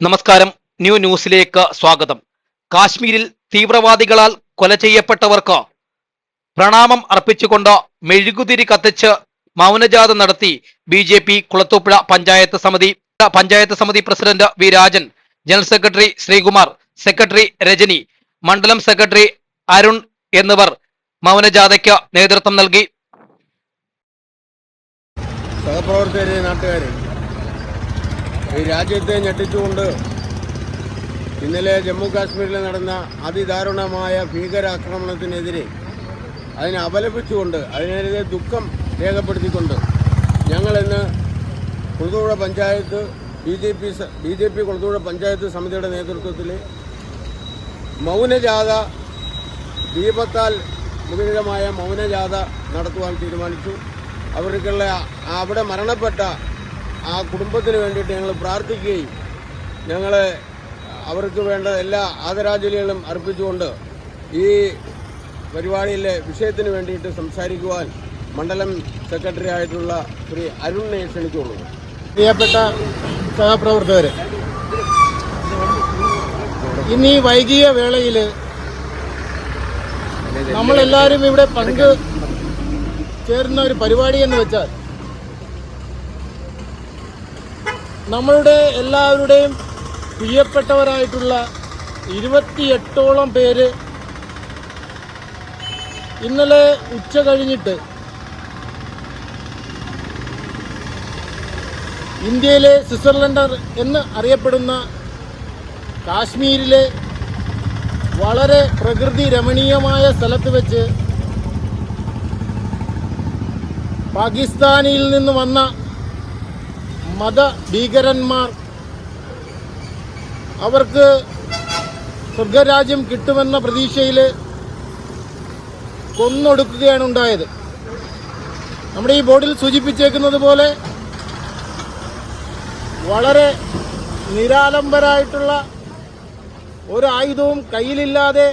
നമസ്കാരം. ന്യൂസിലേക്ക് സ്വാഗതം. കാശ്മീരിൽ തീവ്രവാദികളാൽ കൊല ചെയ്യപ്പെട്ടവർക്ക് പ്രണാമം അർപ്പിച്ചുകൊണ്ട് മെഴുകുതിരി കത്തിച്ച് മൗനജാഥ നടത്തി BJP കുളത്തൂപ്പുഴ പഞ്ചായത്ത് സമിതി president V Rajan, general secretary Sreekumar, secretary Rajani, മണ്ഡലം സെക്രട്ടറി അരുൺ എന്നിവർ മൗനജാഥയ്ക്ക് നേതൃത്വം നൽകി. സഹപ്രവർത്തകരെ, നാട്ടുകാരെ, ഈ രാജ്യത്തെ ഞെട്ടിച്ചുകൊണ്ട് ഇന്നലെ ജമ്മു കാശ്മീരിൽ നടന്ന അതിദാരുണമായ ഭീകരാക്രമണത്തിനെതിരെ അതിനെ അപലപിച്ചുകൊണ്ട് അതിനെതിരെ ദുഃഖം രേഖപ്പെടുത്തിക്കൊണ്ട് ഞങ്ങളിന്ന് കുളത്തൂപ്പുഴ പഞ്ചായത്ത് BJP കുളത്തൂപ്പുഴ പഞ്ചായത്ത് സമിതിയുടെ നേതൃത്വത്തിൽ മൗനജാഥ, ദീപത്താൽ മുഖരിതമായ മൗനജാഥ നടത്തുവാൻ തീരുമാനിച്ചു. അവർക്കുള്ള അവിടെ മരണപ്പെട്ട ആ കുടുംബത്തിന് വേണ്ടിയിട്ട് ഞങ്ങൾ പ്രാർത്ഥിക്കുകയും അവർക്ക് വേണ്ട എല്ലാ ആദരാഞ്ജലികളും അർപ്പിച്ചുകൊണ്ട് ഈ പരിപാടിയിലെ വിഷയത്തിന് വേണ്ടിയിട്ട് സംസാരിക്കുവാൻ മണ്ഡലം സെക്രട്ടറി ആയിട്ടുള്ള ശ്രീ അരുണിനെ ക്ഷണിച്ചുകൊള്ളു. പ്രിയപ്പെട്ട സഹപ്രവർത്തകരെ, ഇന്ന് ഈ വൈകിയ വേളയിൽ നമ്മളെല്ലാവരും ഇവിടെ ചേരുന്ന ഒരു പരിപാടി എന്ന് വെച്ചാൽ നമ്മളുടെ എല്ലാവരുടെയും പ്രിയപ്പെട്ടവരായിട്ടുള്ള 28ഓളം പേര് ഇന്നലെ ഉച്ച കഴിഞ്ഞിട്ട് ഇന്ത്യയിലെ സ്വിറ്റ്സർലൻഡ് എന്ന് അറിയപ്പെടുന്ന കാശ്മീരിലെ വളരെ പ്രകൃതി രമണീയമായ സ്ഥലത്ത് വെച്ച് പാകിസ്ഥാനിൽ നിന്ന് വന്ന മതഭീകരന്മാർ അവർക്ക് സ്വർഗരാജ്യം കിട്ടുമെന്ന പ്രതീക്ഷയിൽ കൊന്നൊടുക്കുകയാണ് ഉണ്ടായത്. നമ്മുടെ ഈ ബോർഡിൽ സൂചിപ്പിച്ചേക്കുന്നത് പോലെ വളരെ നിരാലംബരായിട്ടുള്ള ഒരായുധവും കയ്യിലില്ലാതെ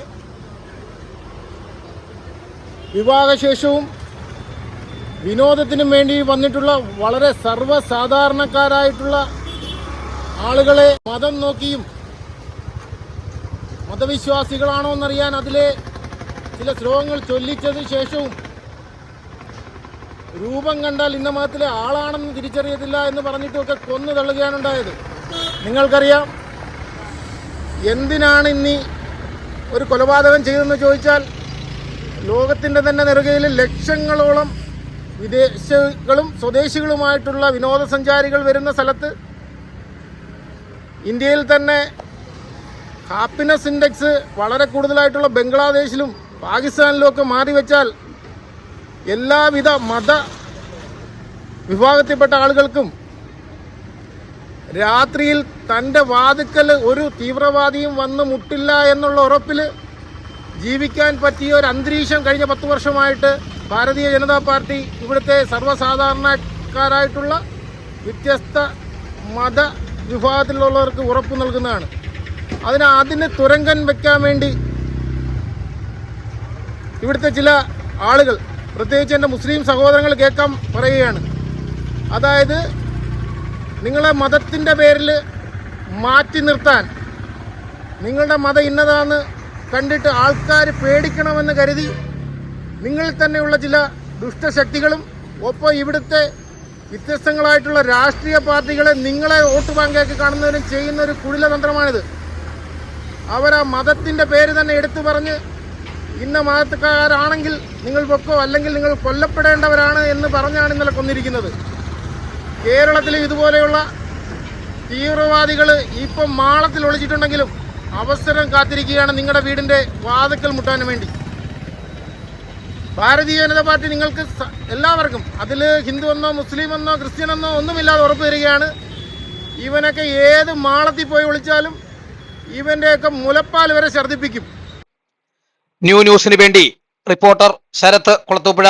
വിവാഹശേഷവും വിനോദത്തിനും വേണ്ടി വന്നിട്ടുള്ള വളരെ സർവ്വസാധാരണക്കാരായിട്ടുള്ള ആളുകളെ മതം നോക്കിയും മതവിശ്വാസികളാണോ എന്നറിയാൻ അതിലെ ചില ശ്ലോകങ്ങൾ ചൊല്ലിച്ചതിന് ശേഷവും രൂപം കണ്ടാൽ ഇന്ന മതത്തിലെ ആളാണെന്ന് തിരിച്ചറിയത്തില്ല എന്ന് പറഞ്ഞിട്ടുമൊക്കെ കൊന്നു തള്ളുകയാണ് ഉണ്ടായത്. നിങ്ങൾക്കറിയാം എന്തിനാണ് ഇന്നീ ഒരു കൊലപാതകം ചെയ്തതെന്ന് ചോദിച്ചാൽ ലോകത്തിൻ്റെ തന്നെ നെറുകയിൽ ലക്ഷങ്ങളോളം വിദേശികളും സ്വദേശികളുമായിട്ടുള്ള വിനോദസഞ്ചാരികൾ വരുന്ന സ്ഥലത്ത് ഇന്ത്യയിൽ തന്നെ ഹാപ്പിനെസ് ഇൻഡെക്സ് വളരെ കൂടുതലായിട്ടുള്ള ബംഗ്ലാദേശിലും പാകിസ്ഥാനിലും ഒക്കെ മാറിവെച്ചാൽ എല്ലാവിധ മത വിഭാഗത്തിൽപ്പെട്ട ആളുകൾക്കും രാത്രിയിൽ തൻ്റെ വാതിക്കൽ ഒരു തീവ്രവാദിയും വന്ന് മുട്ടില്ല എന്നുള്ള ഉറപ്പിൽ ജീവിക്കാൻ പറ്റിയ ഒരു അന്തരീക്ഷം കഴിഞ്ഞ 10 വർഷമായിട്ട് ഭാരതീയ ജനതാ പാർട്ടി ഇവിടുത്തെ സർവ്വസാധാരണക്കാരായിട്ടുള്ള വ്യത്യസ്ത മത വിഭാഗത്തിലുള്ളവർക്ക് ഉറപ്പു നൽകുന്നതാണ്. അതിന് തുരങ്കൻ വയ്ക്കാൻ വേണ്ടി ഇവിടുത്തെ ചില ആളുകൾ, പ്രത്യേകിച്ച് എൻ്റെ മുസ്ലിം സഹോദരങ്ങൾ കേൾക്കാൻ പറയുകയാണ്. അതായത് നിങ്ങളെ മതത്തിൻ്റെ പേരിൽ മാറ്റി നിർത്താൻ, നിങ്ങളുടെ മതം ഇന്നതാന്ന് കണ്ടിട്ട് ആൾക്കാർ പേടിക്കണമെന്ന് കരുതി നിങ്ങളിൽ തന്നെയുള്ള ചില ദുഷ്ടശക്തികളും ഒപ്പം ഇവിടുത്തെ വ്യത്യസ്തങ്ങളായിട്ടുള്ള രാഷ്ട്രീയ പാർട്ടികളെ നിങ്ങളെ വോട്ട് ബാങ്കാക്കി കാണുന്നവരും ചെയ്യുന്ന ഒരു കുടിലതന്ത്രമാണിത്. അവർ ആ മതത്തിൻ്റെ പേര് തന്നെ എടുത്തു പറഞ്ഞ് ഇന്ന മതക്കാരാണെങ്കിൽ നിങ്ങൾ പൊക്കോ, അല്ലെങ്കിൽ നിങ്ങൾ കൊല്ലപ്പെടേണ്ടവരാണ് എന്ന് പറഞ്ഞാണ് ഇന്നലെ കൊന്നിരിക്കുന്നത്. കേരളത്തിൽ ഇതുപോലെയുള്ള തീവ്രവാദികൾ ഇപ്പം മാളത്തിൽ ഒളിച്ചിട്ടുണ്ടെങ്കിലും അവസരം കാത്തിരിക്കുകയാണ് നിങ്ങളുടെ വീടിൻ്റെ വാതിക്കൽ മുട്ടാൻ വേണ്ടി. ഭാരതീയ ജനതാ പാർട്ടി നിങ്ങൾക്ക് എല്ലാവർക്കും, അതിൽ ഹിന്ദുവെന്നോ മുസ്ലിമെന്നോ ക്രിസ്ത്യനെന്നോ ഒന്നുമില്ലാതെ ഉറപ്പ് തരികയാണ്, ഇവനൊക്കെ ഏത് മാളത്തിൽ പോയി ഒളിച്ചാലും ഇവൻ്റെയൊക്കെ മുലപ്പാൽ വരെ ഛർദ്ദിപ്പിക്കും. ന്യൂസിന് വേണ്ടി റിപ്പോർട്ടർ ശരത്ത്, കുളത്തൂപ്പുഴ.